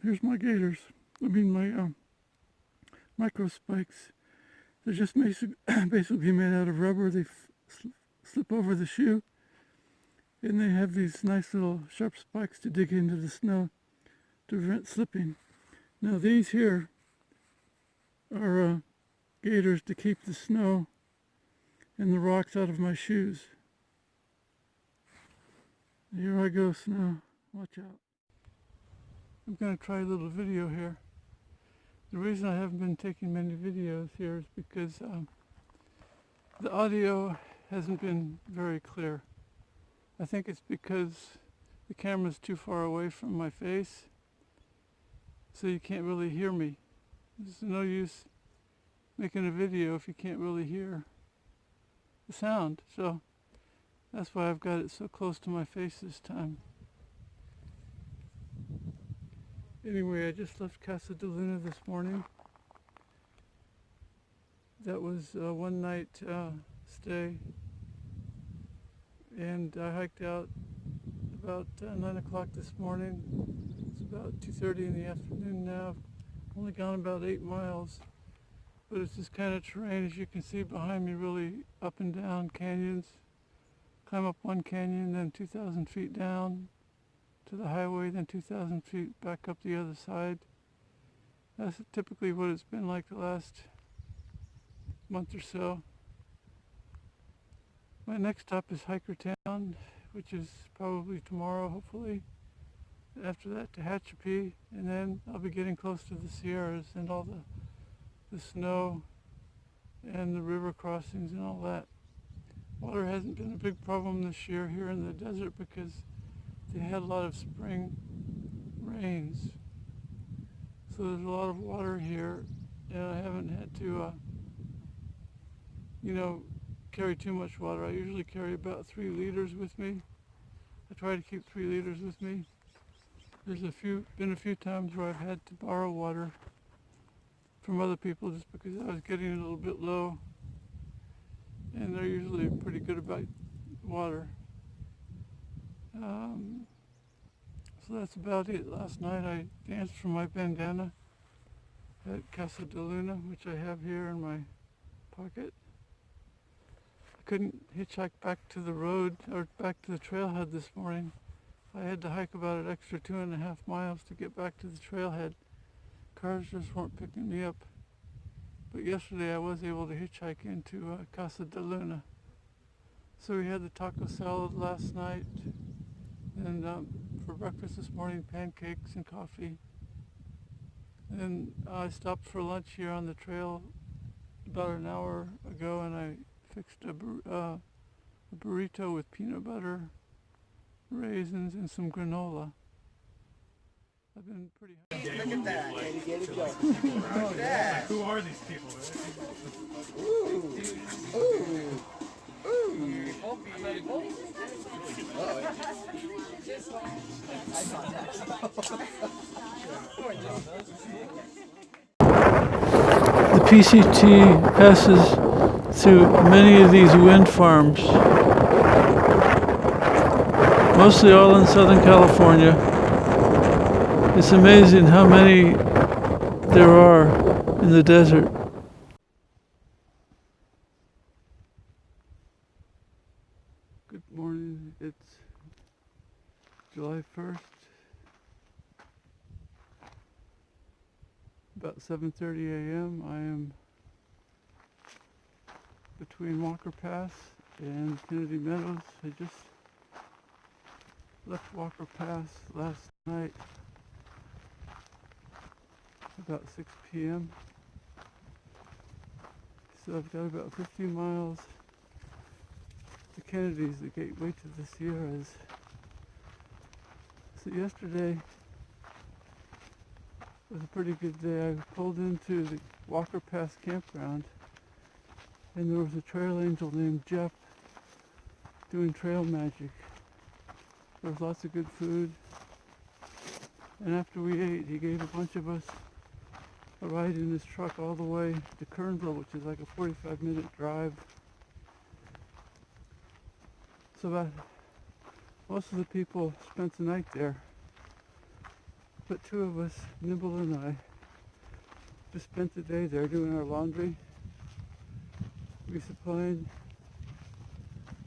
here's my gaiters. I mean my micro spikes. They're just basically made out of rubber. They slip over the shoe, and they have these nice little sharp spikes to dig into the snow to prevent slipping. Now these here are gaiters to keep the snow and the rocks out of my shoes. Here I go, snow. Watch out. I'm going to try a little video here. The reason I haven't been taking many videos here is because the audio hasn't been very clear. I think it's because the camera's too far away from my face, so you can't really hear me. There's no use making a video if you can't really hear the sound. So that's why I've got it so close to my face this time. Anyway, I just left Casa de Luna this morning. That was a one night stay. And I hiked out about 9 o'clock this morning. It's about 2:30 in the afternoon now. I've only gone about 8 miles. But it's this kind of terrain, as you can see behind me, really up and down canyons. Climb up one canyon, then 2,000 feet down to the highway, then 2,000 feet back up the other side. That's typically what it's been like the last month or so. My next stop is Hikertown, which is probably tomorrow, hopefully. After that to Hatchapee, and then I'll be getting close to the Sierras and all the snow and the river crossings and all that. Water hasn't been a big problem this year here in the desert because they had a lot of spring rains. So there's a lot of water here, and I haven't had to, carry too much water. I usually carry about 3 liters with me. I try to keep 3 liters with me. There's been a few times where I've had to borrow water from other people just because I was getting a little bit low, and they're usually pretty good about water. So that's about it. Last night I danced from my bandana at Casa de Luna, which I have here in my pocket. I couldn't hitchhike back to the road or back to the trailhead this morning. I had to hike about an extra 2.5 miles to get back to the trailhead. Cars just weren't picking me up. But yesterday I was able to hitchhike into Casa de Luna. So we had the taco salad last night, and for breakfast this morning, pancakes and coffee. And I stopped for lunch here on the trail about an hour ago, and I fixed a burrito with peanut butter, raisins, and some granola. I've been pretty happy. Look at that. Get it going. Oh, yeah. Who are these people? Ooh. Ooh. The PCT passes through many of these wind farms, mostly all in Southern California. It's amazing how many there are in the desert. Good morning. It's July 1st, about 7:30 a.m. I am between Walker Pass and Kennedy Meadows. I just left Walker Pass last night about 6 p.m. So I've got about 15 miles to Kennedy's, the gateway to the Sierras. So yesterday was a pretty good day. I pulled into the Walker Pass campground, and there was a trail angel named Jeff doing trail magic. There was lots of good food, and after we ate, he gave a bunch of us a ride in his truck all the way to Kernville, which is like a 45-minute drive. So most of the people spent the night there. but two of us, Nimble and I, just spent the day there doing our laundry, resupplying,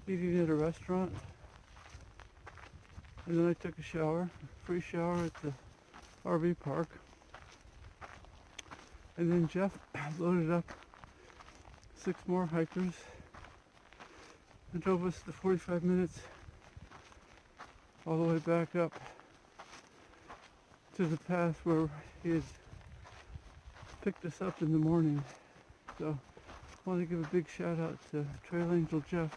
eating at a restaurant, and then I took a shower, free shower at the RV park. And then Jeff loaded up 6 more hikers and drove us the 45 minutes all the way back up to the path where he had picked us up in the morning. So I want to give a big shout out to Trail Angel Jeff.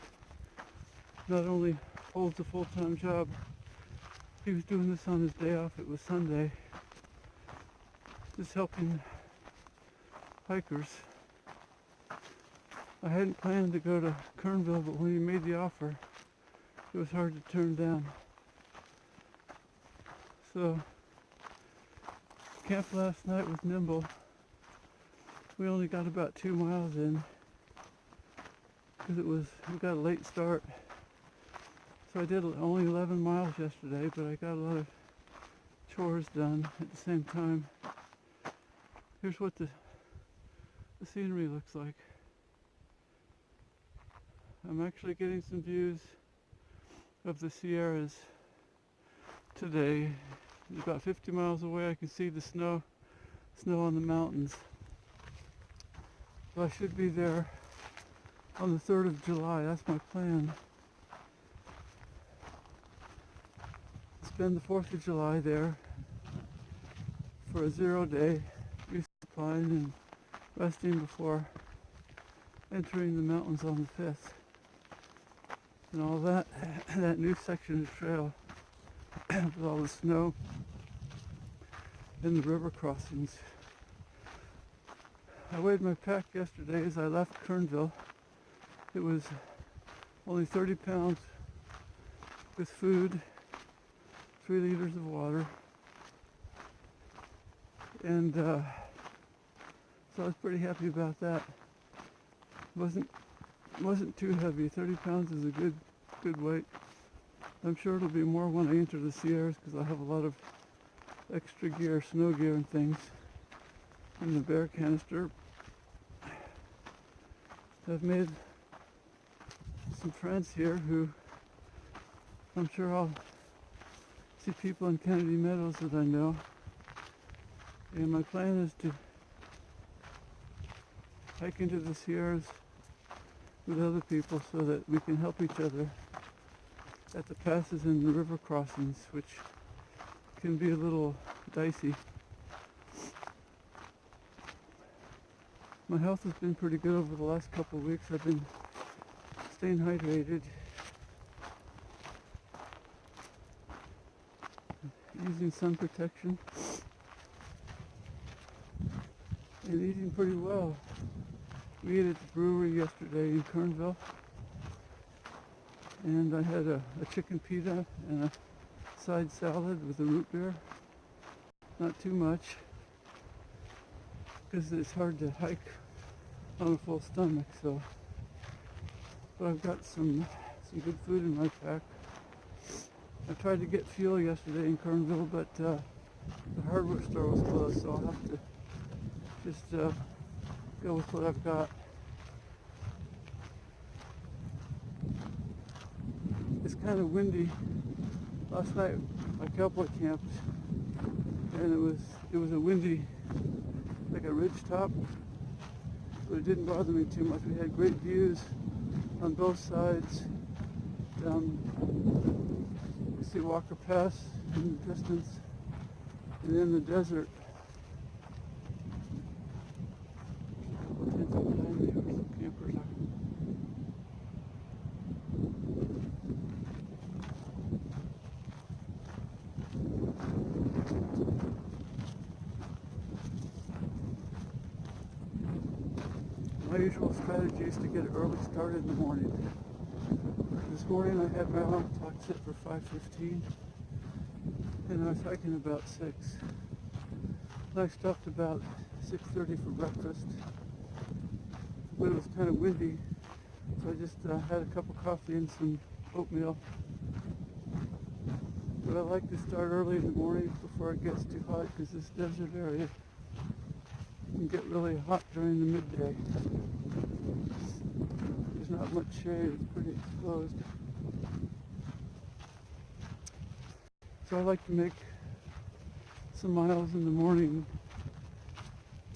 Not only holds a full-time job, he was doing this on his day off. It was Sunday, just helping hikers. I hadn't planned to go to Kernville, but when he made the offer, it was hard to turn down. So, camped last night with Nimble. We only got about 2 miles in because we got a late start. So I did only 11 miles yesterday, but I got a lot of chores done at the same time. Here's what the scenery looks like. I'm actually getting some views of the Sierras today. About 50 miles away I can see the snow on the mountains. So I should be there on the 3rd of July. That's my plan. Spend the 4th of July there for a 0-day resupplying and resting before entering the mountains on the 5th. And all that new section of trail with all the snow and the river crossings. I weighed my pack yesterday as I left Kernville. It was only 30 pounds with food, 3 liters of water, and so I was pretty happy about that. Wasn't too heavy. 30 pounds is a good weight. I'm sure it'll be more when I enter the Sierras because I have a lot of extra gear, snow gear and things in the bear canister. I've made some friends here who I'm sure I'll see people in Kennedy Meadows that I know. And my plan is to hike into the Sierras with other people so that we can help each other at the passes and the river crossings, which can be a little dicey. My health has been pretty good over the last couple of weeks. I've been staying hydrated, using sun protection, and eating pretty well. We ate at the brewery yesterday in Kernville, and I had a chicken pita and a side salad with a root beer. Not too much, because it's hard to hike on a full stomach. So, but I've got some good food in my pack. I tried to get fuel yesterday in Kernville, but the hardware store was closed, so I'll have to just go with what I've got. It's kind of windy. Last night I cowboy camped, and it was a windy, like a ridge top, but it didn't bother me too much. We had great views on both sides. Down, you see Walker Pass in the distance, and then the desert. Campers are. My usual strategy is to get an early start in the morning. This morning I had my alarm clock set for 5:15, and I was hiking about 6. I stopped about 6:30 for breakfast, but it was kind of windy, so I just had a cup of coffee and some oatmeal. But I like to start early in the morning before it gets too hot because this desert area can get really hot during the midday. There's not much shade, it's pretty exposed. So I like to make some miles in the morning,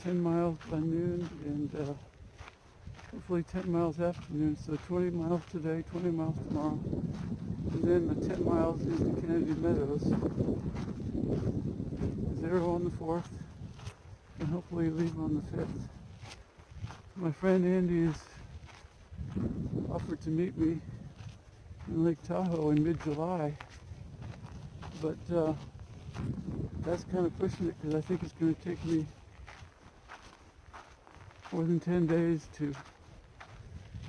10 miles by noon, and hopefully 10 miles afternoon. So 20 miles today, 20 miles tomorrow, and then the 10 miles into Kennedy Meadows, 0 on the 4th, and hopefully leave on the 5th. My friend Andy has offered to meet me in Lake Tahoe in mid-July, but that's kind of pushing it because I think it's going to take me more than 10 days to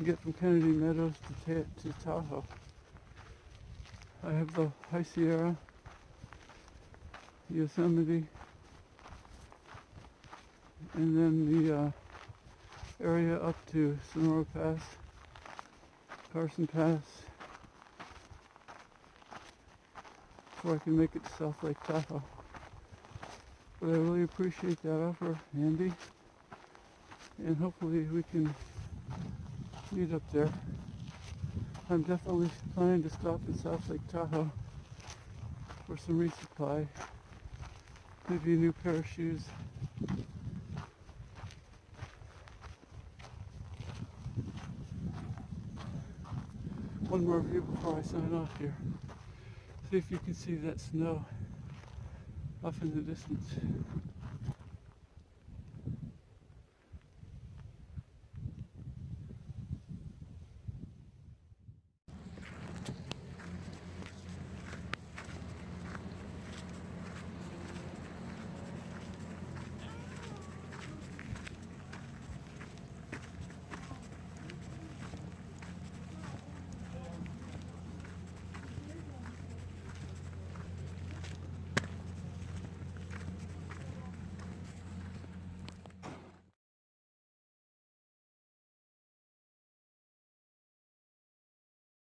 get from Kennedy Meadows to Tahoe. I have the High Sierra, Yosemite, and then the area up to Sonora Pass, Carson Pass, before I can make it to South Lake Tahoe. But I really appreciate that offer, Andy, and hopefully we can meet up there. I'm definitely planning to stop in South Lake Tahoe for some resupply, maybe a new pair of shoes. One more view before I sign off here. See if you can see that snow off in the distance.